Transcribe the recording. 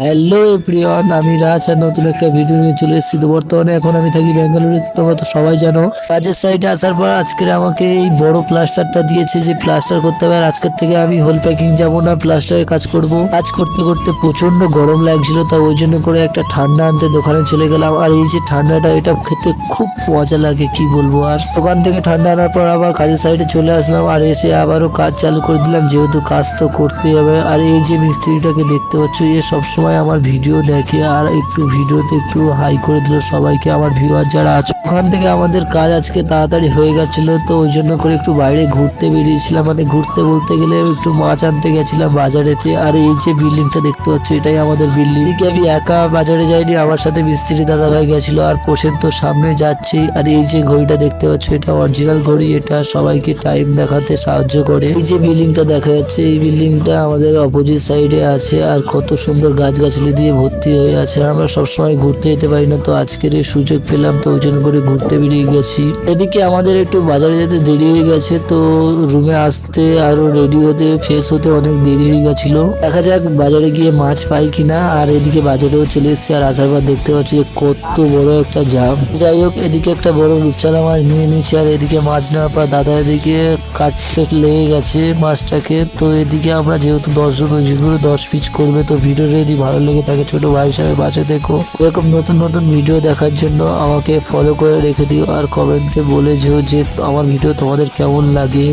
Hello everyone, আমি রাজ আর নতুন একটা ভিডিও নিয়ে চলে এসেছি। তো বর্তমানে এখন আমি থাকি ব্যাঙ্গালোরে, তোমরা তো সবাই জানো। কাজের সাইডে আসার পর আজকের আমাকে এই বড় প্লাস্টারটা দিয়েছে যে প্লাস্টার করতে হবে। আর আজকের থেকে আমি হোল প্যাকিং যাবো না, প্লাস্টারের কাজ করব। কাজ করতে করতে প্রচন্ড গরম লাগছিল, তা ওই জন্য করে একটা ঠান্ডা আনতে দোকানে চলে গেলাম। আর এই যে ঠান্ডাটা, এটা খেতে খুব মজা লাগে, কি বলবো। আর দোকান থেকে ঠান্ডা আনার পর আবার কাজের সাইডে চলে আসলাম, আর এসে আবারও কাজ চালু করে দিলাম, যেহেতু কাজ তো করতেই হবে। আর এই যে মিস্ত্রিটাকে দেখতে পাচ্ছ, এ সবসময় আমার ভিডিও দেখে, আর একটু ভিডিওতে একটু হাই করে দিল সবাইকে, আমার ভিউয়ার যারা আছে। ওখান থেকে আমাদের কাজ আজকে তাড়াতাড়ি হয়ে গেছিল, তো ওই জন্য করে একটু বাইরে ঘুরতে বেরিয়েছিলাম। মানে ঘুরতে বলতে গেলে একটু মাছ আনতে গেছিলাম বাজারেতে। আর এই যে বিল্ডিংটা দেখতে পাচ্ছ, এটাই আমাদের বিল্ডিং। এদিকে আমি একা বাজারে যাইনি, আমার সাথে মিস্ত্রি দাদা ভাই গেছিল। আর পোষেন তো সামনে যাচ্ছি। আর এই যে ঘড়িটা দেখতে পাচ্ছ, এটা অরিজিনাল ঘড়ি, এটা সবাইকে টাইম দেখাতে সাহায্য করে। এই যে বিল্ডিংটা দেখা যাচ্ছে, এই বিল্ডিংটা আমাদের অপোজিট সাইডে আছে। আর কত সুন্দর গাছগাছালি দিয়ে ভর্তি হয়ে আছে। আমরা সবসময় ঘুরতে যেতে পারি না, তো আজকের এই সুযোগ পেলাম, তো ওই জন্য করে ঘুরতে বেরিয়ে গেছি। এদিকে আমাদের একটু বাজারে যেতে দেরি হয়ে গেছে, তো রুমে আসতে আরো রেডি হতে ফ্রেশ হতে অনেক দেরি হয়ে গেছিল। দেখা যাক বাজারে গিয়ে মাছ পাই কিনা। আর এদিকে বাজারেও চলে এসেছি, আর আসার পর দেখতে পাচ্ছি যে কত বড় একটা জাম। যাই হোক, এদিকে একটা বড় রূপচাঁদা মাছ নিয়ে নিয়েছি। আর এদিকে মাছ নেওয়ার পর দাদা এদিকে কাটতে লেগে গেছে মাছটাকে। তো এদিকে আমরা যেহেতু 10 জন, ওই যেগুলো 10 পিস করবে। তো ভিডিওটা যদি ভালো লেগে থাকে ছোট ভাই হিসাবে পাশে দেখো। এরকম নতুন নতুন ভিডিও দেখার জন্য আমাকে ফলো করে রেখে দিও, আর কমেন্টে বলে যেও যে আমার ভিডিও তোমাদের কেমন লাগে।